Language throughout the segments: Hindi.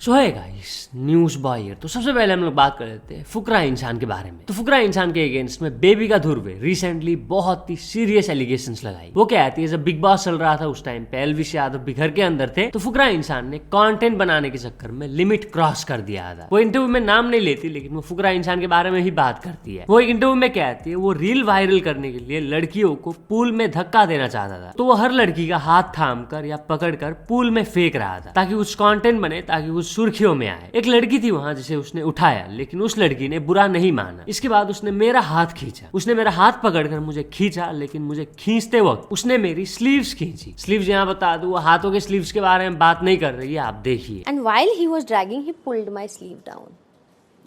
सो है गाइस, न्यूज बॉय हियर। तो सबसे पहले हम लोग बात कर लेते हैं फुकरा इंसान के बारे में। तो फुकरा इंसान के अगेंस्ट में बेबिका धुर्वे रिसेंटली बहुत ही सीरियस एलिगेशंस लगाई। वो क्या आती है, जब बिग बॉस चल रहा था उस टाइम पे एल्विश यादव भी घर के अंदर थे, तो फुकरा इंसान ने कंटेंट बनाने के चक्कर में लिमिट क्रॉस कर दिया था। वो इंटरव्यू में नाम नहीं लेती, लेकिन वो फुकरा इंसान के बारे में ही बात करती है। वो एक इंटरव्यू में क्या आती है, वो रील वायरल करने के लिए लड़कियों को पूल में धक्का देना चाहता था। तो वो हर लड़की का हाथ थाम कर या पकड़ कर पूल में फेंक रहा था ताकि कुछ कंटेंट बने, ताकि कुछ सुर्खियों में आए। एक लड़की थी वहां जिसे उसने उठाया, लेकिन उस लड़की ने बुरा नहीं माना। इसके बाद उसने मेरा हाथ खींचा, उसने मेरा हाथ पकड़कर मुझे खींचा, लेकिन मुझे खींचते वक्त उसने मेरी स्लीव्स खींची। स्लीव्स यहाँ बता दूं, वो हाथों के स्लीव्स के बारे में बात नहीं कर रही है, आप देखिए। And while he was dragging, he pulled my sleeve down.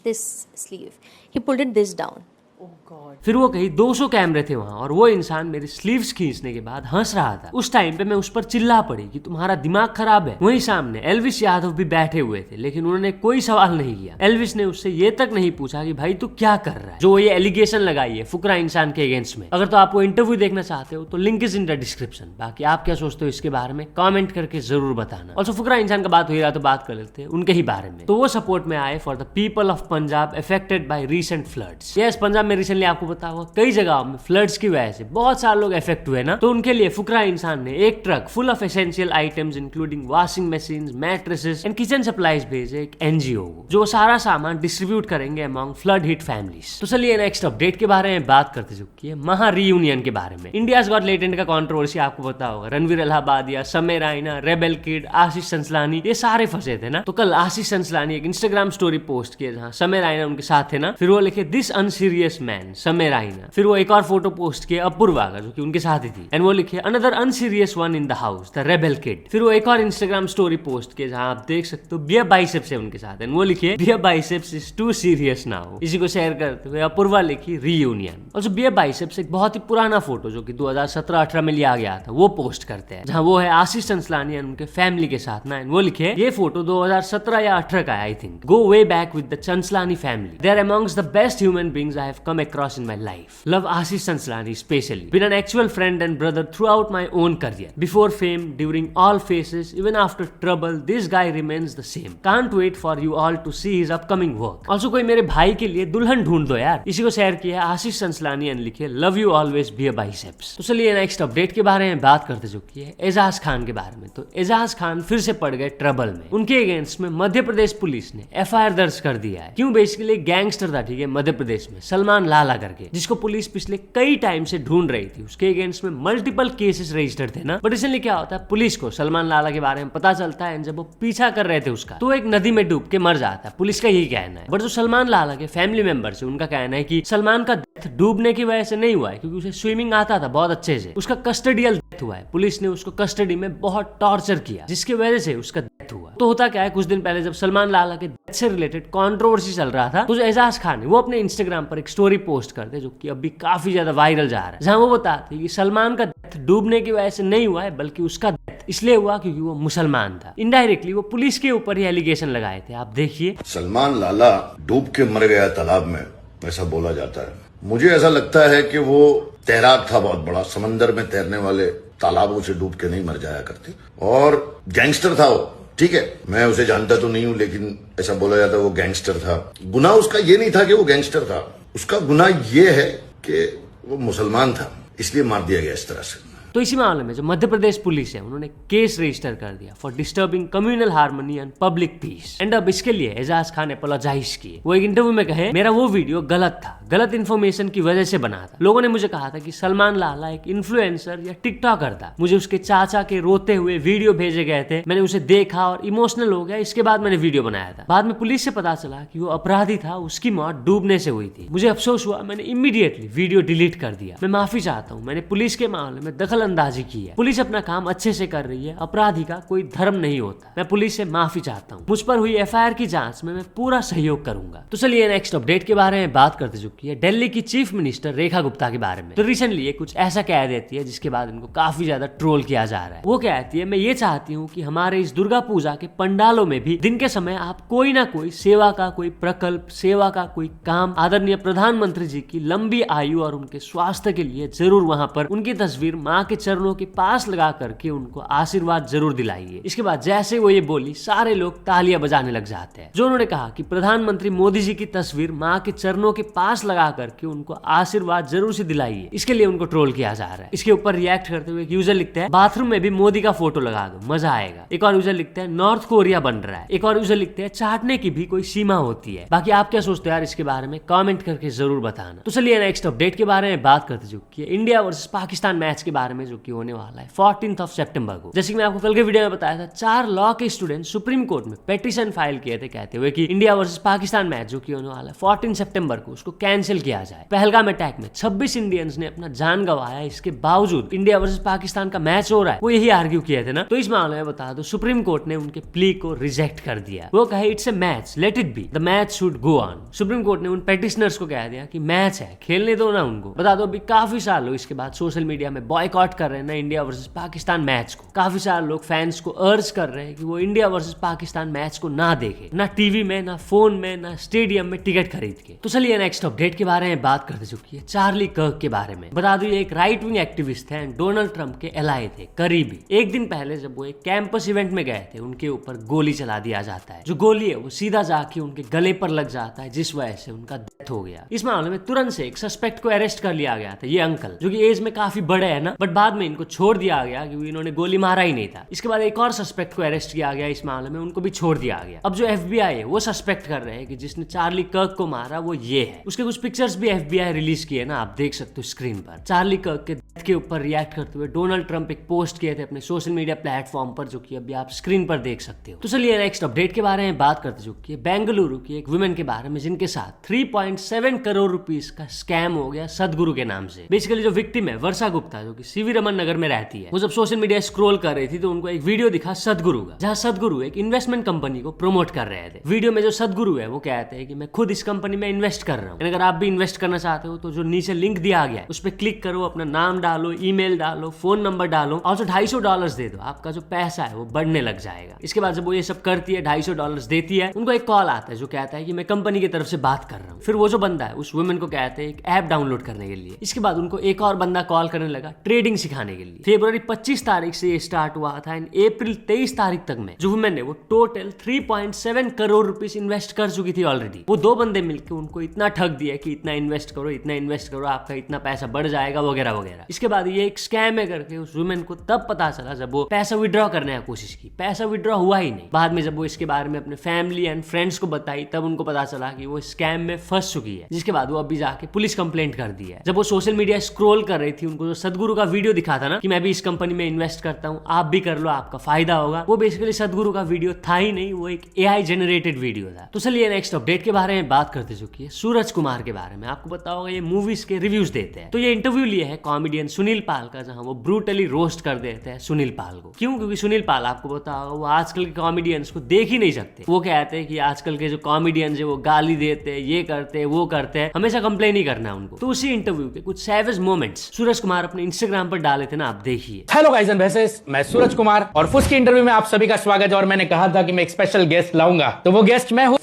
This sleeve. He pulled it this down. Oh God. फिर वो कहीं 200 कैमरे थे वहां और वो इंसान मेरी स्लीव्स खींचने के बाद हंस रहा था। उस टाइम पे मैं उस पर चिल्ला पड़ी कि तुम्हारा दिमाग खराब है। वहीं सामने एल्विश यादव भी बैठे हुए थे, लेकिन उन्होंने कोई सवाल नहीं किया। एल्विश ने उससे ये तक नहीं पूछा कि भाई तू क्या कर रहा है, जो ये एलिगेशन लगाई है फुकरा इंसान के अगेंस्ट में। अगर तो आप वो इंटरव्यू देखना चाहते हो तो link is in the description. बाकी आप क्या सोचते हो इसके बारे में कमेंट करके जरूर बताना। ऑल्सो फुकरा इंसान का बात हो रहा तो बात कर लेते हैं उनके ही बारे में। तो वो सपोर्ट में आए for the people of Punjab affected by recent floods. Yes, Punjab में रिसेंटली आपको पता होगा कई जगह में फ्लड्स की वजह से बहुत सारे लोग इफेक्ट हुए ना। तो उनके लिए फुकरा इंसान ने एक truck full of essential items including washing machines, mattresses and kitchen supplies भेजे एक एनजीओ को, जो सारा सामान डिस्ट्रीब्यूट करेंगे अमंग फ्लड हिट फैमिलीज। तो चलिए नेक्स्ट अपडेट के बारे में बात करते चुकी है महा रीयूनियन के बारे में। इंडियाज गॉट लेटेंट का कंट्रोवर्सी आपको पता होगा। रणवीर इलाहाबादिया, समय रायना, रेबेल किड, आशीष संसलानी, ये सारे फंसे थे ना। तो कल आशीष संसलानी एक इंस्टाग्राम स्टोरी पोस्ट किए जहां समय रायना उनके साथ थे ना। फिर वो लिखे दिस अनसीरियस मैन समय रायना। फिर वो एक और फोटो पोस्ट किया अपूर्वा का, जो कि उनके साथ ही थी, एंड वो लिखे another unserious one in the house the rebel kid. फिर वो एक और इंस्टाग्राम स्टोरी पोस्ट किया जहां आप देख सकते हो बियर बाइसेप्स है उनके साथ, एंड वो लिखे Beer Biceps is too serious now. इसी को शेयर करते हुए अपूर्वा लिखी रीयूनियन। और बियर बाइसेप्स एक बहुत ही पुराना फोटो जो कि 2017-18 में लिया गया था, वो पोस्ट करते हैं, जहां वो है आशीष संसलानी एंड उनके फैमिली के साथ ना। एंड वो लिखे ये फोटो 2017 या 18 का है I think. Go way back with the Chansalani family, they are amongst the best human beings I have come across in my life. Love Ashish Sanslani especially. Been an actual friend and brother throughout my own career. Before fame, during all phases, even after trouble, this guy remains the same. Can't wait for you all to see his upcoming work. Also कोई मेरे भाई के लिए दुल्हन ढूंढ दो यार। इसी को शेयर किया आशीष संसलानी एंड लिखे love you always be a biceps. तो चलिए नेक्स्ट अपडेट के बारे में बात करते चुकी है एजाज खान के बारे में। तो एजाज खान फिर से पड़ गए ट्रबल में। उनके अगेंस्ट में मध्य प्रदेश पुलिस ने FIR दर्ज कर दिया है। क्यों? बेसिकली गैंगस्टर था, ठीक है, मध्य प्रदेश में सलमान लाला करके, जिसको पुलिस पिछले कई टाइम से ढूंढ रही थी। उसके अगेंस्ट में मल्टीपल केसेस रजिस्टर्ड थे ना। बट रिसेंटली क्या होता है, पुलिस को सलमान लाला के बारे में पता चलता है, जब वो पीछा कर रहे थे उसका, तो एक नदी में डूब के मर जाता है। पुलिस का यही कहना है। बट जो सलमान लाला के फैमिली मेंबर्स है, उनका कहना है कि सलमान का डेथ डूबने की वजह से नहीं हुआ है, क्योंकि उसे स्विमिंग आता था बहुत अच्छे से। उसका कस्टडियल डेथ हुआ है। पुलिस ने उसको कस्टडी में बहुत टॉर्चर किया, जिसकी वजह से उसका डेथ हुआ। तो होता क्या है, कुछ दिन पहले जब सलमान लाला के डेथ से रिलेटेड कंट्रोवर्सी चल रहा था, तो जो एजाज खान है वो अपने इंस्टाग्राम पर एक स्टोरी पोस्ट करते, जो कि अभी काफी ज्यादा वायरल जा रहा है, जहां वो बताते हैं कि सलमान का डेथ डूबने की वजह से नहीं हुआ है, बल्कि उसका डेथ इसलिए हुआ क्योंकि वो मुसलमान था। इनडायरेक्टली वो पुलिस के ऊपर ही एलिगेशन लगाए थे। आप देखिए, सलमान लाला डूब के मर गया तालाब में, ऐसा बोला जाता है। मुझे ऐसा लगता है कि वो तैराक था बहुत बड़ा, समंदर में तैरने वाले तालाबों से डूब के नहीं मर जाया करते। और गैंगस्टर था वो, ठीक है, मैं उसे जानता तो नहीं हूं, लेकिन ऐसा बोला जाता है वो गैंगस्टर था। गुनाह उसका ये नहीं था कि वो गैंगस्टर था, उसका गुनाह ये है कि वो मुसलमान था, इसलिए मार दिया गया इस तरह से। तो इसी मामले में जो मध्य प्रदेश पुलिस है, उन्होंने केस रजिस्टर कर दिया for disturbing communal harmony and public piece. And अब इसके लिए एजाज खान अपोलोजाइज किए। वो एक इंटरव्यू में कहे मेरा वो वीडियो गलत था, गलत इन्फॉर्मेशन की वजह से बना था। लोगों ने मुझे कहा था कि सलमान लाला एक इन्फ्लुएंसर या टिकटॉकर था। मुझे उसके चाचा के रोते हुए वीडियो भेजे गए थे, मैंने उसे देखा और इमोशनल हो गया, इसके बाद मैंने वीडियो बनाया था। बाद में पुलिस से पता चला कि वो अपराधी था, उसकी मौत डूबने से हुई थी। मुझे अफसोस हुआ, मैंने इमीडिएटली वीडियो डिलीट कर दिया। मैं माफी चाहता हूँ, मैंने पुलिस के मामले में दखल अंदाजी की है। पुलिस अपना काम अच्छे से कर रही है, अपराधी का कोई धर्म नहीं होता। मैं पुलिस से माफी चाहता हूँ। मुझ पर हुई FIR की जांच में मैं पूरा सहयोग करूंगा। तो चलिए नेक्स्ट अपडेट के बारे में बात करते चुकी है दिल्ली की चीफ मिनिस्टर रेखा गुप्ता के बारे में। तो रिसेंटली ये कुछ ऐसा कह देती है जिसके बाद इनको काफी ज्यादा ट्रोल किया जा रहा है। वो कहती है मैं ये चाहती हूँ कि हमारे इस दुर्गा पूजा के पंडालों में भी दिन के समय आप कोई ना कोई सेवा का कोई प्रकल्प, सेवा का कोई काम आदरणीय प्रधानमंत्री जी की लंबी आयु और उनके स्वास्थ्य के लिए जरूर वहां पर उनकी तस्वीर माँ के चरणों के पास लगा करके उनको आशीर्वाद जरूर दिलाइए। इसके बाद जैसे वो ये बोली, सारे लोग तालियां बजाने लग जाते हैं। जो उन्होंने कहा कि प्रधानमंत्री मोदी जी की तस्वीर माँ के चरणों के पास लगा करके उनको आशीर्वाद जरूर से दिलाइए, इसके लिए उनको ट्रोल किया जा रहा है। इसके ऊपर रिएक्ट करते हुए एक यूजर लिखता है, बाथरूम में भी मोदी का फोटो लगा दो, मजा आएगा। एक और यूजर लिखता है, नॉर्थ कोरिया बन रहा है। एक और यूजर लिखते हैं, चाटने की भी कोई सीमा होती है। बाकी आप क्या सोचते हो यार इसके बारे में, कमेंट करके जरूर बताना। तो चलिए नेक्स्ट अपडेट के बारे में बात करते जो कि इंडिया वर्सेस पाकिस्तान मैच के बारे में, जो कि होने वाला है 14 सितंबर को। जैसे कि मैं आपको कल के वीडियो में बताया था, 4 लॉ के स्टूडेंट सुप्रीम कोर्ट में पिटीशन फाइल किए थे कहते हुए कि इंडिया वर्सेस पाकिस्तान मैच जो कि होने वाला है 14 सितंबर को, उसको कैंसिल किया जाए। पहलगाम अटैक में 26 इंडियंस ने अपना जान गंवाया, इसके बावजूद इंडिया वर्सेस पाकिस्तान का मैच हो रहा है। वो यही आर्ग्यू किए थे ना। तो इस मामले में बता दो, सुप्रीम कोर्ट ने उनके प्ली को रिजेक्ट कर दिया। वो कहे it's a match, let it be, the match should go on. Supreme court ने उन पेटिशनर्स को कह दिया कि मैच है, खेलने दो ना उनको। बता दो अभी काफी सारे लोग इसके बाद सोशल मीडिया में बॉयकॉट कर रहे हैं ना इंडिया वर्सेस पाकिस्तान मैच को। काफी सारे लोग फैंस को अर्ज कर रहे हैं कि वो इंडिया वर्सेस पाकिस्तान मैच को ना देखे, ना टीवी में, ना फोन में, ना स्टेडियम में टिकट खरीद के। तो चलिए नेक्स्ट अपडेट के बारे में बात करते चुकी है चार्ली कर्क के बारे में। बता दो ये एक राइट विंग एक्टिविस्ट थे, डोनाल्ड ट्रंप के एलाय थे, करीबी। एक दिन पहले जब वो एक कैंपस इवेंट में गए थे, उनके ऊपर गोली चला दिया जाता है। जो गोली है वो सीधा जाके उनके गले पर लग जाता है, जिस वजह से उनका डेथ हो गया। इस मामले में तुरंत से एक सस्पेक्ट को अरेस्ट कर लिया गया था, ये अंकल जो कि एज में काफी बड़े हैं ना, बट बाद में इनको छोड़ दिया गया क्योंकि इन्होंने गोली मारा ही नहीं था। इसके बाद एक और सस्पेक्ट को अरेस्ट किया गया इस मामले में, उनको भी छोड़ दिया गया। अब जो FBI है वो सस्पेक्ट कर रहे हैं कि जिसने चार्ली कर्क को मारा वो ये है। उसके कुछ पिक्चर्स भी FBI रिलीज किए ना, आप देख सकते हो स्क्रीन पर। चार्ली कर्क के डेथ के ऊपर रिएक्ट करते हुए डोनाल्ड ट्रंप एक पोस्ट किए थे अपने सोशल मीडिया प्लेटफॉर्म पर, जो कि अभी आप स्क्रीन पर देख सकते हो। तो चलिए नेक्स्ट अपडेट के बारे में बात करते चुकी है बेंगलुरु की एक वुमेन के बारे में, जिनके साथ 3.7 करोड़ रुपीस का स्कैम हो गया सदगुरु के नाम से। बेसिकली जो विक्टिम है वर्षा गुप्ता, जो कि सीवी रमन नगर में रहती है, वो जब सोशल मीडिया स्क्रॉल कर रही थी तो उनको एक वीडियो दिखा सदगुरु का, जहां सदगुरु एक इन्वेस्टमेंट कंपनी को प्रमोट कर रहे थे। वीडियो में जो सदगुरु है वो कहते हैं कि मैं खुद इस कंपनी में इन्वेस्ट कर रहा हूँ, अगर आप भी इन्वेस्ट करना चाहते हो तो जो नीचे लिंक दिया गया है उस पर क्लिक करो, अपना नाम डालो, ईमेल डालो, फोन नंबर डालो और जो $250 दे दो, आपका जो पैसा है वो बढ़ने लग जाएगा। इसके बाद जब वो ये सब करती है, $250 देती है, उनको एक कॉल आता है जो कहता है कि मैं कंपनी की तरफ से बात कर रहा हूँ। फिर वो जो बंदा है उस वुमेन को कहते हैं एक ऐप डाउनलोड करने के लिए। इसके बाद उनको एक और बंदा कॉल करने लगा ट्रेडिंग सिखाने के लिए। फरवरी 25 तारीख से ये स्टार्ट हुआ था, एंड अप्रैल 23 तारीख तक में जो वुमेन है वो टोटल 3.7 करोड़ रुपीस इन्वेस्ट कर चुकी थी ऑलरेडी। वो 2 बंदे मिलकर उनको इतना ठग दिया कि इतना इन्वेस्ट करो, इतना इन्वेस्ट करो, आपका इतना पैसा बढ़ जाएगा वगैरह वगैरह। इसके बाद ये एक स्कैम है करके उस वुमेन को तब पता चला जब वो पैसा विड्रॉ करने की कोशिश की, पैसा विड्रॉ हुआ ही नहीं। बाद में जब वो इसके बारे में अपने फैमिली एंड फ्रेंड्स को बताई तब उनको पता चला कि वो स्कैम में फंस चुकी है, जिसके बाद वो अभी जाके पुलिस कंप्लेंट कर दी है। जब वो सोशल मीडिया स्क्रॉल कर रही थी, उनको जो सदगुरु का वीडियो दिखा था ना कि मैं भी इस कंपनी में इन्वेस्ट करता हूँ, आप भी कर लो, आपका फायदा होगा, वो बेसिकली सदगुरु का वीडियो था ही नहीं, वो एक AI जनरेटेड वीडियो था। तो चलिए नेक्स्ट अपडेट के बारे में बात करते चुकी है सूरज कुमार के बारे में। आपको पता होगा ये मूवीज के रिव्यूज देते हैं, तो ये इंटरव्यू लिए है कॉमेडियन सुनील पाल का, जहां वो ब्रूटली रोस्ट कर देते हैं सुनील पाल को। क्यों? क्योंकि सुनील पाल आपको पता होगा वो आजकल के कॉमेडियंस को देख ही नहीं सकते। वो कहते हैं कि आजकल के जो कॉमेडियंस है वो गाली देते हैं, ये करते हैं, वो करते हैं, हमेशा कंप्लेन ही करना है उनको। तो उसी इंटरव्यू के कुछ सैवेज मोमेंट्स सूरज कुमार अपने इंस्टाग्राम पर डाले थे ना, आप देखिए। हेलो गाइस एंड वैसेस, मैं सूरज कुमार और फुस की इंटरव्यू में आप सभी का स्वागत है। और मैंने कहा था कि मैं एक स्पेशल गेस्ट लाऊंगा, तो वो गेस्ट मैं हूं।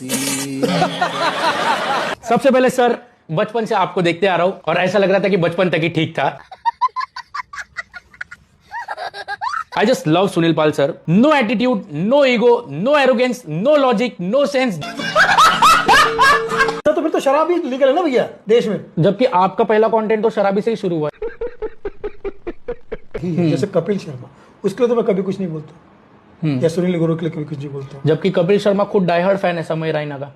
सबसे पहले सर, बचपन से आपको देखते आ रहा हूं और ऐसा लग रहा था कि बचपन तक ही ठीक था। I just love Sunil Pal sir. No attitude, no ego, no arrogance, no logic, no sense। तो फिर तो शराब ही लीगल है ना भैया देश में, जबकि आपका पहला कंटेंट तो शराबी से ही शुरू हुआ। जैसे कपिल शर्मा, उसके लिए तो मैं कभी कुछ नहीं बोलता, या सुनील गुरु के लिए कभी कुछ नहीं बोलता। जबकि कपिल शर्मा खुद डाई हार्ड फैन है समय रैना का।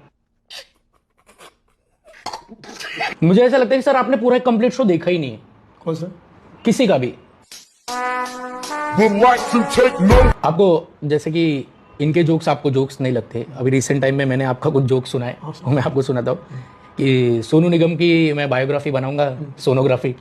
मुझे ऐसा लगता है कि सर आपने पूरा कंप्लीट शो देखा ही नहीं है। कौन सा? किसी का भी। आपको जैसे कि इनके जोक्स आपको जोक्स नहीं लगते। अभी रिसेंट टाइम में मैंने आपका कुछ जोक सुना है, मैं आपको सुनाता हूँ कि सोनू निगम की मैं बायोग्राफी बनाऊंगा, सोनोग्राफी।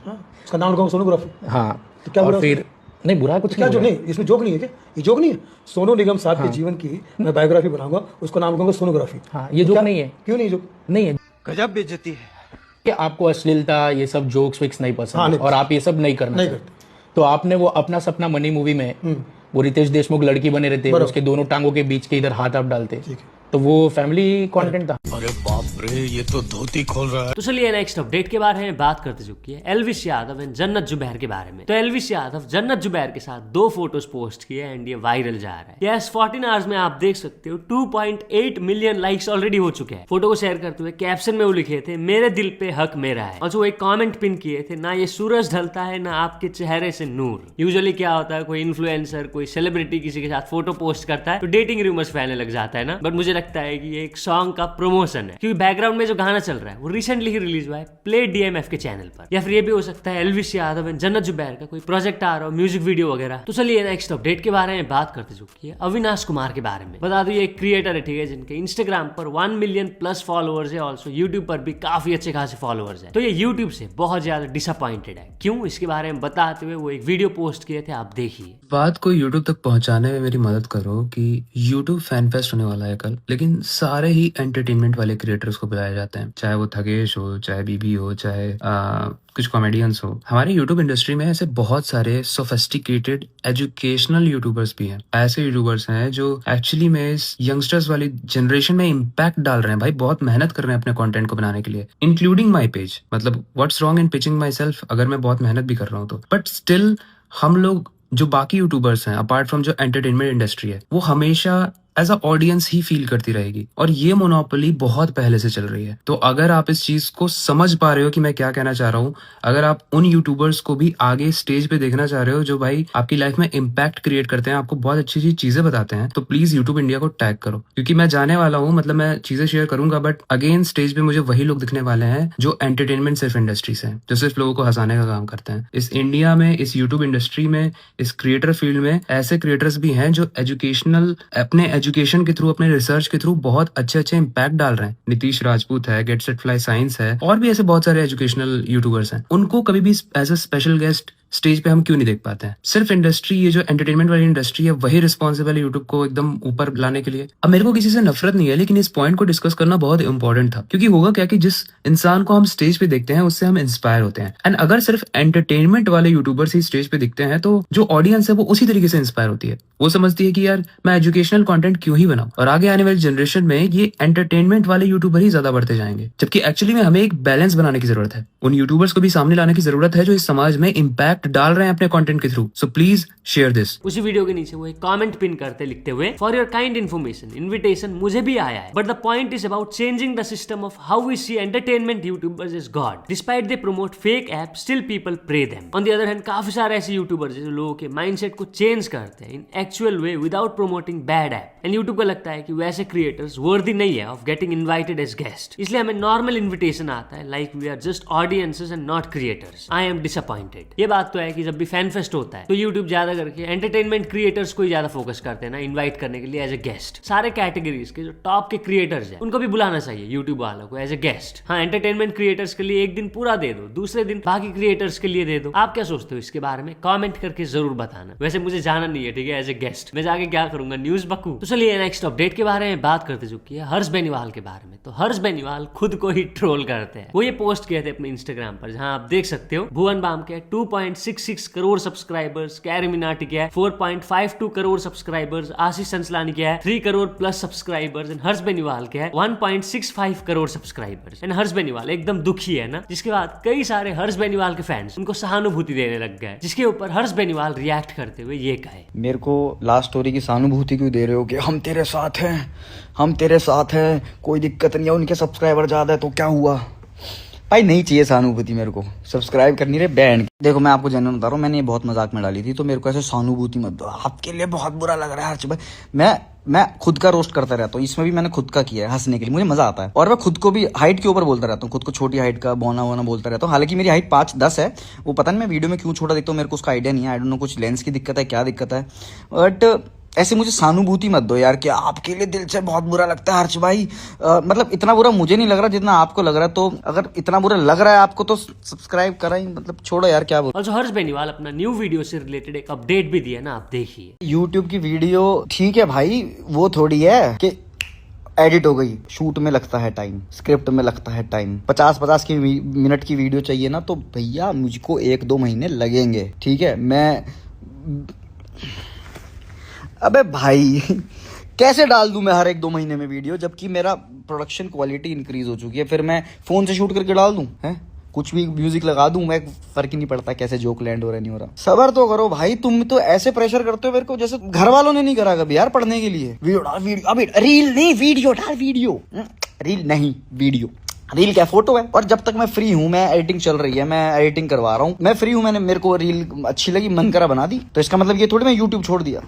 उसका नाम लगाऊं सोनोग्राफी? हाँ। तो क्या और फिर नहीं बुरा कुछ क्या जो नहीं, इसमें जोक नहीं है क्या? ये जोक नहीं है। सोनू निगम साहब के जीवन की मैं बायोग्राफी बनाऊंगा, उसको नाम लगाऊंगा सोनोग्राफी। हाँ, ये जोक नहीं है। क्यों नहीं जोक? नहीं है। गजब बेइज्जती है कि आपको अश्लीलता ये सब जोक्स विक्स नहीं पसंद और आप ये सब नहीं करना चाहते। तो आपने वो अपना सपना मनी मूवी में वो रितेश देशमुख लड़की बने रहते, उसके दोनों टांगों के बीच के इधर हाथ आप डालते, तो वो फैमिली कंटेंट था। तो चलिए नेक्स्ट अपडेट के बारे में बात करते चुकी है एल्विश यादव एंड जन्नत जुबैर के बारे में। तो एल्विश यादव जन्नत जुबैर के साथ 2 फोटोज पोस्ट किए एंड ये वायरल जा रहा है। यस 14 आवर्स में आप देख सकते हो 2.8 मिलियन लाइक्स ऑलरेडी हो चुके हैं। फोटो को शेयर करते हुए कैप्शन में वो लिखे थे मेरे दिल पे हक मेरा है, और जो एक कमेंट पिन किए थे ना ये सूरज ढलता है ना आपके चेहरे से नूर। यूजुअली क्या होता है कोई इन्फ्लुएंसर कोई सेलिब्रिटी किसी के साथ फोटो पोस्ट करता है तो डेटिंग रूमर्स फैलने लग जाता है ना, बट मुझे लगता है कि ये एक सॉन्ग का प्रमोशन है, क्योंकि बैकग्राउंड में जो गाना चल रहा है वो रिसेंटली ही रिलीज हुआ है प्ले डीएमएफ के चैनल पर। या फिर ये भी हो सकता है एल्विश यादव एंड जन्नत जुबैर का कोई प्रोजेक्ट आ रहा हो, म्यूजिक वीडियो वगैरह। तो चलिए नेक्स्ट अपडेट के बारे में बात करते चुकी है अविनाश कुमार के बारे में। बता दो ये एक क्रिएटर है, ठीक है, जिनके इंस्टाग्राम पर 1 मिलियन प्लस फॉलोअर्स है, ऑल्सो यूट्यूब पर भी काफी अच्छे खासे फॉलोअर्स है। तो ये यूट्यूब से बहुत ज्यादा डिसअपॉइंटेड है। क्यों, इसके बारे में बताते हुए वो एक वीडियो पोस्ट किए थे, आप देखिए। बात को यूट्यूब तक पहुंचाने में मेरी मदद करो कि यूट्यूब फैन फेस्ट होने वाला है कल, लेकिन सारे ही एंटरटेनमेंट वाले क्रिएटर्स को बुलाया जाते हैं, चाहे वो थगेश हो, चाहे बीबी हो, चाहे कुछ कॉमेडियंस हो। हमारे यूट्यूब इंडस्ट्री में ऐसे बहुत सारे सोफिस्टिकेटेड एजुकेशनल यूट्यूबर्स भी हैं। ऐसे यूट्यूबर्स हैं जो एक्चुअली में इस यंगस्टर्स वाली जनरेशन में इम्पैक्ट डाल रहे हैं भाई, बहुत मेहनत कर रहे हैं अपने कंटेंट को बनाने के लिए, इंक्लूडिंग माई पेज। मतलब what's wrong in pitching my self, अगर मैं बहुत मेहनत भी कर रहा हूँ तो, बट स्टिल हम लोग जो बाकी यूट्यूबर्स हैं अपार्ट फ्रॉम जो एंटरटेनमेंट इंडस्ट्री है वो हमेशा एज अ ऑडियंस ही फील करती रहेगी, और ये मोनोपोली बहुत पहले से चल रही है। तो अगर आप इस चीज को समझ पा रहे हो कि मैं क्या कहना चाह रहा हूँ, अगर आप उन यूट्यूबर्स को भी आगे स्टेज पे देखना चाह रहे हो जो भाई आपकी लाइफ में इम्पैक्ट क्रिएट करते हैं, आपको बहुत अच्छी अच्छी चीजें बताते हैं, तो प्लीज यूट्यूब इंडिया को टैग करो, क्योंकि मैं जाने वाला हूँ, मतलब मैं चीजें शेयर करूंगा, बट अगेन स्टेज पे मुझे वही लोग दिखने वाले हैं जो एंटरटेनमेंट सिर्फ इंडस्ट्री से हैं, जो सिर्फ लोगों को हंसाने का काम करते हैं। इस इंडिया में, इस यूट्यूब इंडस्ट्री में, इस क्रिएटर फील्ड में ऐसे क्रिएटर्स भी हैं जो एजुकेशनल, अपने एजुकेशन के थ्रू, अपने रिसर्च के थ्रू बहुत अच्छे अच्छे इम्पैक्ट डाल रहे हैं। नीतीश राजपूत है, गेट सेट फ्लाई साइंस है, और भी ऐसे बहुत सारे एजुकेशनल यूट्यूबर्स हैं। उनको कभी भी as a special guest stage पे हम क्यों नहीं देख पाते हैं? सिर्फ इंडस्ट्री, ये जो एंटरटेनमेंट वाली इंडस्ट्री है, वही रिस्पॉन्सिबल है यूट्यूब को एकदम ऊपर लाने के लिए। अब मेरे को किसी से नफरत नहीं है, लेकिन इस पॉइंट को डिस्कस करना बहुत इंपॉर्टेंट था, क्योंकि होगा क्या कि जिस इंसान को हम स्टेज पे देखते हैं उससे हम इंस्पायर होते हैं, एंड अगर सिर्फ एंटरटेनमेंट वाले यूट्यूबर्स ही स्टेज पे दिखते हैं तो जो ऑडियंस है वो उसी तरीके से इंस्पायर होती है। वो समझती है कि यार मैं एजुकेशनल कंटेंट क्यों ही बनाऊं, और आगे आने वाली जनरेशन में ये एंटरटेनमेंट वाले यूट्यूबर ही ज्यादा बढ़ते जाएंगे, जबकि एक्चुअली में हमें एक बैलेंस बनाने की जरूरत है। उन यूट्यूबर्स को भी सामने लाने की जरूरत है जो इस समाज में इम्पैक्ट डाल रहे हैं अपने कंटेंट के through. So please share this. उसी वीडियो के नीचे वो एक कमेंट पिन करते लिखते हुए for your kind information, invitation मुझे भी आया है, but the point is about changing the system of how we see entertainment YouTubers is god, despite they promote fake app, still people pray them. On the other hand काफी सारे ऐसे यूट्यूबर्स जो लोगों के माइंडसेट को चेंज करते हैं in actual way without promoting bad app, and YouTube को लगता है कि वैसे क्रिएटर्स वर्दी नहीं है of getting invited as guest, इसलिए हमें नॉर्मल इन्विटेशन आता है like we are just audiences and not creators. I am disappointed. ये बात तो है कि जब भी फैन फेस्ट होता है तो यूट्यूब ज्यादा करके एंटरटेनमेंट क्रिएटर्स को ही ज्यादा फोकस करते हैं ना इनवाइट करने के लिए एज ए गेस्ट। सारे कैटेगरीज के जो टॉप के क्रिएटर्स हैं उनको भी बुलाना चाहिए यूट्यूब वालों को एज ए गेस्ट। हाँ, एंटरटेनमेंट क्रिएटर्स के लिए एक दिन पूरा दे दो, दूसरे दिन बाकी क्रिएटर्स के लिए दे दो। आप क्या सोचते हो इसके बारे में? कमेंट करके जरूर बताना। वैसे मुझे जाना नहीं है, ठीक है, एज ए गेस्ट मैं जाके क्या करूंगा, न्यूज बकू। तो चलिए नेक्स्ट अपडेट के बारे में बात करते चुकी है हर्ष बेनीवाल के बारे में। तो हर्ष बेनीवाल खुद को ही ट्रोल करते हैं। वो ये पोस्ट किए थे अपने इंस्टाग्राम पर, जहां आप देख सकते हो भुवन बाम के 2.66 करोड़ सब्सक्राइबर्स, कैरी मिनाटी के 4.52 करोड़ सब्सक्राइबर्स, आशीष संचलानी के 3 crore plus subscribers, and Harsh Beniwal के 1.65 करोड़ सब्सक्राइबर्स। एंड हर्ष बेनीवाल एकदम दुखी है ना, जिसके बाद कई सारे हर्ष बेनीवाल के फैंस उनको सहानुभूति देने लग गए, जिसके ऊपर हर्ष बेनीवाल रिएक्ट करते हुए ये कहे, मेरे को लास्ट स्टोरी की सहानुभूति क्यों दे रहे हो कि हम तेरे साथ हैं, हम तेरे साथ हैं, कोई दिक्कत नहीं है, उनके सब्सक्राइबर ज्यादा है तो क्या हुआ? भाई नहीं चाहिए सहानुभूति मेरे को, सब्सक्राइब करनी रहे बैंड। देखो मैं आपको जेन्युइन बता रहा हूँ, मैंने ये बहुत मजाक में डाली थी, तो मेरे को ऐसे सहानुभूति मत दो, आपके लिए बहुत बुरा लग रहा है हर्ष भाई। मैं खुद का रोस्ट करता रहता हूँ, इसमें भी मैंने खुद का किया है हंसने के लिए, मुझे मजा आता है, और मैं खुद को भी हाइट के ऊपर बोलता रहता हूँ, खुद को छोटी हाइट का बौना वोना बोलता रहता हूँ। हालांकि मेरी हाइट 5'10" है, वो पता नहीं मैं वीडियो में क्यों छोटा दिखता हूँ, मेरे को उसका आइडिया नहीं है। आई डोंट नो कुछ लेंस की दिक्कत है, क्या दिक्कत है, बट ऐसे मुझे सहानुभूति मत दो यार कि आपके लिए दिल से बहुत बुरा लगता है हर्ष भाई। मतलब इतना बुरा मुझे नहीं लग रहा जितना आपको लग रहा है, तो अगर इतना बुरा लग रहा है आपको तो सब्सक्राइब करा ही, मतलब छोड़ो यार क्या बोल। और जो हर्ष बेनीवाल अपना न्यू वीडियो से रिलेटेड एक अपडेट भी दिया ना, आप देखिए। यूट्यूब की वीडियो ठीक है भाई, वो थोड़ी है कि एडिट हो गई, शूट में लगता है टाइम, स्क्रिप्ट में लगता है टाइम, 50-50 की मिनट की वीडियो चाहिए ना, तो भैया मुझको 1-2 महीने लगेंगे, ठीक है। मैं अबे भाई कैसे डाल दूं मैं हर 1-2 महीने में वीडियो, जबकि मेरा प्रोडक्शन क्वालिटी इंक्रीज हो चुकी है। फिर मैं फोन से शूट करके डाल दूं? हैं, कुछ भी म्यूजिक लगा दूं, मैं फर्क ही नहीं पड़ता कैसे जोक लैंड हो रहा नहीं हो रहा। सबर तो करो भाई, तुम तो ऐसे प्रेशर करते हो मेरे को जैसे घर वालों ने नहीं करा कभी यार पढ़ने के लिए। वीडियो डाल, वीडियो, अभी रील नहीं, वीडियो डाल, वीडियो, रील नहीं वीडियो। रील क्या फोटो है। और जब तक मैं फ्री हूँ, मैं एडिटिंग चल रही है, मैं एडिटिंग करवा रहा हूँ, मैं फ्री हूँ, मैंने मेरे को रील अच्छी लगी, मन करा बना दी, तो इसका मतलब ये थोड़ी मैं यूट्यूब छोड़ दिया।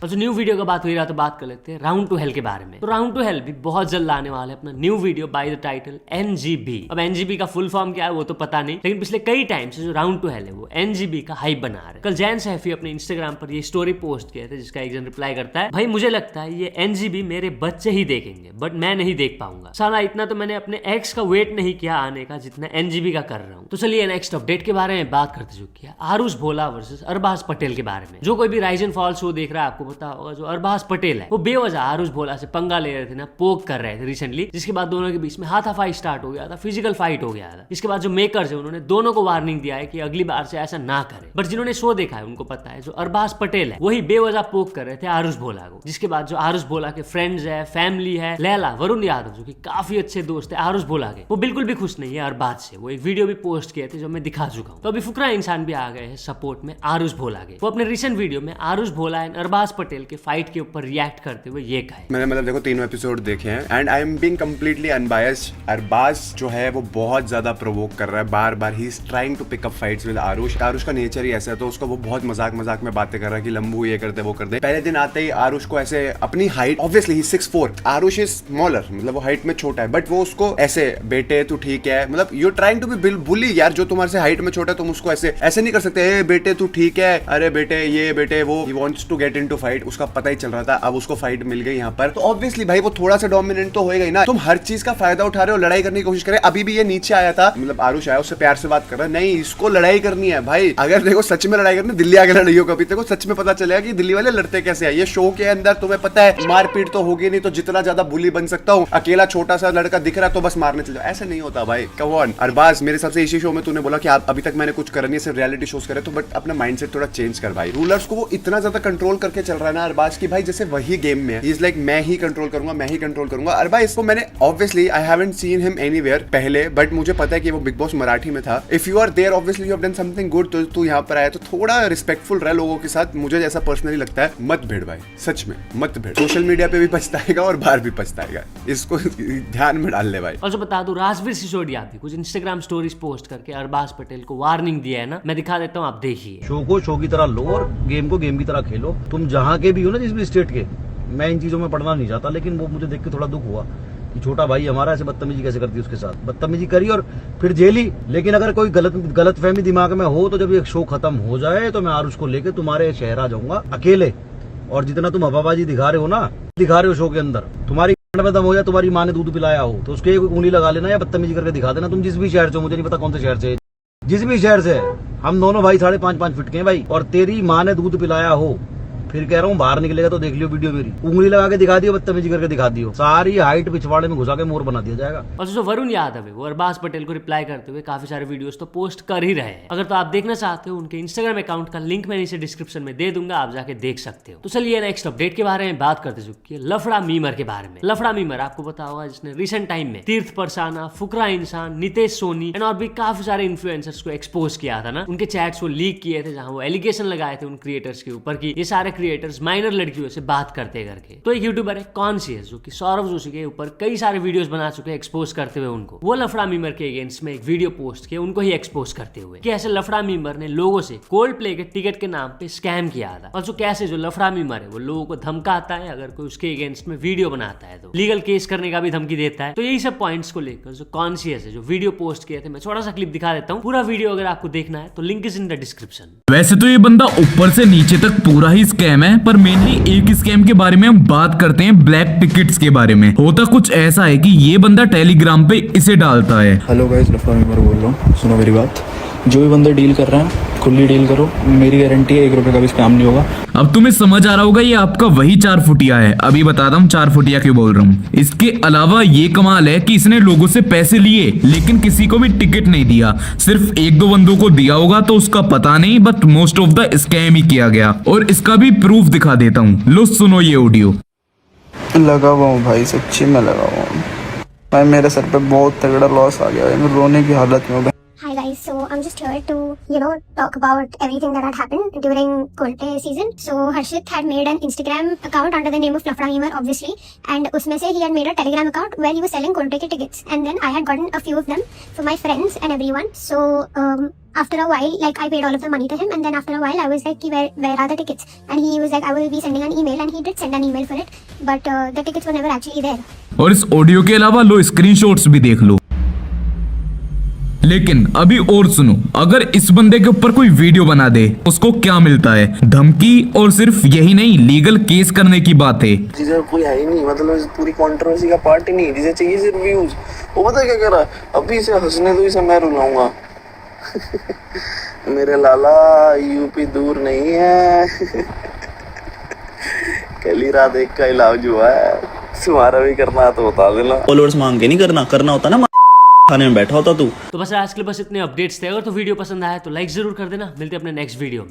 और जो न्यू वीडियो का बात हुई रहा तो बात कर लेते हैं राउंड टू हेल के बारे में। तो राउंड टू हेल भी बहुत जल्द आने वाला है अपना new video by the title NGB। अब NGB का फुल फॉर्म क्या है वो तो पता नहीं, लेकिन पिछले कई टाइम से जो राउंड टू हेल है वो NGB का हाइप बना रहा है। कल जैन सैफी अपने इंस्टाग्राम पर ये स्टोरी पोस्ट किया था, जिसका एक जन रिप्लाई करता है, भाई मुझे लगता है ये NGB मेरे बच्चे ही देखेंगे, बट मैं नहीं देख पाऊंगा। साला इतना तो मैंने अपने एक्स का वेट नहीं किया आने का जितना NGB का कर रहा हूँ। तो चलिए नेक्स्ट अपडेट के बारे में बात करते चुकी है आरुष भोला वर्सेस अरबाज पटेल के बारे में। जो कोई भी राइज एंड फॉल शो देख रहा है आपको पता होगा, जो अरबाज पटेल है वो बेवजह आरुष भोला से पंगा ले रहे थे ना, पोक कर रहे थे रिसेंटली, जिसके बाद दोनों के बीच में हाथापाई स्टार्ट हो गया था, फिजिकल फाइट हो गया था। इसके बाद जो मेकर्स है उन्होंने दोनों को वार्निंग दिया है कि अगली बार से ऐसा ना करें। बट जिन्होंने शो देखा है उनको पता है जो अरबाज पटेल है वही बेवजह पोक कर रहे थे आरुष भोला को। जिसके बाद जो आरुष भोला के फ्रेंड्स है, फैमिली है, लैला, वरुण यादव जो कि काफी अच्छे दोस्त है आरुष भोला के, वो बिल्कुल भी खुश नहीं है अरबाज से। वो एक वीडियो भी पोस्ट किए थे जो मैं दिखा चुका हूँ। तो अभी फुकरा इंसान भी आ गए हैं सपोर्ट में आरुष भोला के। वो अपने रिसेंट वीडियो में आरुष भोला एंड अरबाज पटेल के फाइट के ऊपर रिएक्ट करते हुए ये कहा। मैंने मतलब देखो 3 एपिसोड देखे हैं and I am being completely unbiased. Arbaaz जो है वो बहुत ज्यादा प्रोवोक कर रहा है, बार बार ही is trying to pick up fights with Arush. Arush का नेचर ही ऐसा है, तो उसको वो बहुत मजाक में बातें कर रहा है कि लंबू ये करते वो करते। पहले दिन आते ही आरुष को ऐसे अपनी height, obviously he 6'4", Aarush is smaller, मतलब वो हाइट में छोटा है, बट वो उसको ऐसे बेटे तू ठीक है, मतलब यू ट्राइंग टू बी बुली यार, जो तुम्हारे से हाइट में छोटा है तुम उसको ऐसे नहीं कर सकते, ए बेटे तू ठीक है, अरे बेटे ये बेटे वो। He wants to get into fight, उसका पता ही चल रहा था, अब उसको फाइट मिल गई यहाँ पर, तो ऑब्वियसली भाई वो थोड़ा सा डोमिनेंट तो होएगा ही ना। तुम हर चीज का फायदा उठा रहे हो, लड़ाई करने की कोशिश करे। अभी भी ये नीचे आया था, मतलब आरुष आया, उससे प्यार से बात कर रहा है, नहीं इसको लड़ाई करनी है भाई। अगर देखो सच में लड़ाई करनी, दिल्ली आके लड़ाई हो कभी, देखो सच में पता चलेगा कि दिल्ली वाले लड़ते कैसे है। ये शो के अंदर तुम्हें पता है मारपीट तो होगी नहीं, तो जितना ज्यादा बुली बन सकता हूँ, अकेला छोटा सा लड़का दिख रहा तो बस मारने चल जाओ, ऐसे नहीं होता भाई। कम ऑन अरबाज, मेरे हिसाब से इसी शो में तूने बोला कि आप अभी तक मैंने कुछ करा नहीं, सिर्फ रियलिटी शोज करे, तो बट अपना माइंडसेट थोड़ा चेंज कर भाई। रूलर्स को वो इतना ज्यादा कंट्रोल करके चल रहा है ना अरबाज की भाई, जैसे वही गेम में है, इज लाइक मैं ही कंट्रोल करूंगा, मैं ही कंट्रोल करूंगा। अरबाज इसको मैंने obviously I haven't seen him anywhere पहले, बट मुझे पता है कि वो बिग बॉस मराठी में था। If you are there obviously you have done something good, तो तू यहाँ पर आया तो थोड़ा रिस्पेक्टफुल रह लोगों के साथ, मुझे जैसा पर्सनली लगता है। मत भिड़ भाई, सच में मत भिड़, सोशल मीडिया पे भी पछताएगा और बाहर भी पछताएगा, इसको ध्यान में डाल ले भाई। और जो बता दूं, राजवीर सिसोदिया भी कुछ इंस्टाग्राम स्टोरीज पोस्ट करके अरबाज पटेल को वार्निंग दिया है ना, मैं दिखा देता हूँ, आप देखिए। शो को शो की तरह लो और गेम को गेम की तरह खेलो। तुम जहाँ के भी हो ना, जिस भी स्टेट के, मैं इन चीजों में पढ़ना नहीं चाहता, लेकिन वो मुझे देख के थोड़ा दुख हुआ कि छोटा भाई हमारा ऐसे बदतमीजी कैसे करती है, उसके साथ बदतमीजी करी और फिर जेली। लेकिन अगर कोई गलत फहमी दिमाग में हो तो जब ये शो खत्म हो जाए तो मैं आरुष को लेके तुम्हारे शहर आ जाऊंगा अकेले, और जितना तुम हवाबाजी दिखा रहे हो ना, दिखा रहे हो शो के अंदर, तुम्हारी में दम हो जाए, तुम्हारी माँ ने दूध पिलाया हो तो उसके उंगली लगा लेना या बदतमीजी करके दिखा देना। तुम जिस भी शहर से हो, मुझे नहीं पता कौन से शहर से, जिस भी शहर से, हम दोनों भाई 5.5 फीट के हैं भाई, और तेरी माँ ने दूध पिलाया हो, फिर कह रहा हूँ बाहर निकलेगा तो देख लियो वीडियो मेरी, उंगली लगा के दिखा दियो, बदतमीजी करके दिखा दियो, सारी हाइट पिछवाड़े में घुसा के मोर बना दिया जाएगा। और जो वरुण यादव है वो अरबाज पटेल को रिप्लाई करते हुए काफी सारे वीडियोस तो पोस्ट कर ही रहे हैं। अगर तो आप देखना चाहते हो, उनके इंस्टाग्राम अकाउंट का लिंक मैं नीचे डिस्क्रिप्शन में दे दूंगा, आप जाके देख सकते हो। तो चलिए नेक्स्ट अपडेट के बारे में बात करते चुकी है लफड़ा मीमर के बारे में। लफड़ा मीमर आपको पता होगा जिसने रिसेंट टाइम में तीर्थ परसाना, फुकरा इंसान, नितेश सोनी एंड और भी काफी सारे इन्फ्लुएंसर्स को एक्सपोज किया था ना। उनके चैट्स वो लीक किए थे, जहां वो एलिगेशन लगाए थे उन क्रिएटर्स के ऊपर कि ये सारे क्रिएटर्स माइनर लड़कियों से बात करते करके। तो एक यूट्यूबर है कॉन्शियस, जो कि सौरभ जोशी के ऊपर कई सारे वीडियोस बना चुके हैं एक्सपोज करते हुए उनको। वो लफड़ा मीमर के अगेंस्ट में एक वीडियो पोस्ट किया उनको ही एक्सपोज करते हुए कि ऐसे लफड़ा मीमर ने लोगों से कोल्ड प्ले के टिकट के नाम पे स्कैम किया था, और जो कैसे जो लफड़ा मीमर है वो लोगों को धमकाता है अगर कोई उसके अगेंस्ट में वीडियो बनाता है तो लीगल केस करने का भी धमकी देता है। तो यही सब पॉइंट्स को लेकर जो कॉन्शियस है जो वीडियो पोस्ट किए थे, मैं थोड़ा सा क्लिप दिखा देता हूँ। पूरा वीडियो अगर आपको देखना है तो link is in the description. वैसे तो ये बंदा ऊपर से नीचे तक पूरा ही स्कैम है, पर मेनली एक स्कैम के बारे में हम बात करते हैं, ब्लैक टिकट्स के बारे में। होता कुछ ऐसा है कि ये बंदा टेलीग्राम पे इसे डालता है। हेलो गाइस, लफड़ा मीमर बोल रहा हूँ, सुनो मेरी बात। जो भी बंदे डील कर रहे हैं खुली डील करो, मेरी गारंटी है 1 रुपए का भी स्कैम नहीं होगा। अब तुम्हें समझ आ रहा होगा ये आपका वही 4 फुटिया है। अभी बताता हूँ 4 फुटिया क्यों बोल रहा हूँ। इसके अलावा ये कमाल है कि इसने लोगों से पैसे लिए लेकिन किसी को भी टिकट नहीं दिया, सिर्फ 1-2 बंदों को दिया होगा तो उसका पता नहीं, but most of the scam ही किया गया। और इसका भी प्रूफ दिखा देता हूँ, लो सुनो ये ऑडियो। लगा हुआ हूँ भाई, सच्ची में लगा हुआ हूँ भाई, मेरे सर पे बहुत तगड़ा लॉस आ गया है, मैं रोने की हालत में हूँ। Hi guys, so I'm just here to, talk about everything that had happened during Coldplay season. So Harshit had made an Instagram account under the name of Lafra Humor, obviously, and उसमें से he had made a Telegram account where he was selling Coldplay के tickets, and then I had gotten a few of them for my friends and everyone. So after a while, like I paid all of the money to him, and then after a while I was like, where are the tickets? And he was like, I will be sending an email, and he did send an email for it, but the tickets were never actually there. और इस ऑडियो के अलावा लो स्क्रीनशॉट्स भी देख लो। लेकिन अभी और सुनो, अगर इस बंदे के ऊपर कोई वीडियो बना दे उसको क्या मिलता है? धमकी, और सिर्फ यही नहीं, लीगल केस करने की बात है। जिसे कोई है ही नहीं, मतलब इस पूरी कंट्रोवर्सी का पार्ट ही नहीं, जिसे चाहिए सिर्फ व्यूज। वो पता क्या कह रहा है, अभी इसे हंसने दो, इसे मैं रुलाऊंगा। मेरे लाला यूपी दूर नहीं है। कल ही रात एक का इलाज हुआ है, तुम्हारा भी करना है तो बता देना। फॉलोअर्स मांग के नहीं करना होता ना, खाने में बैठा होता तू। तो बस आज के लिए बस इतने अपडेट्स थे। अगर तो वीडियो पसंद आया तो लाइक जरूर कर देना। मिलते हैं अपने नेक्स्ट वीडियो में।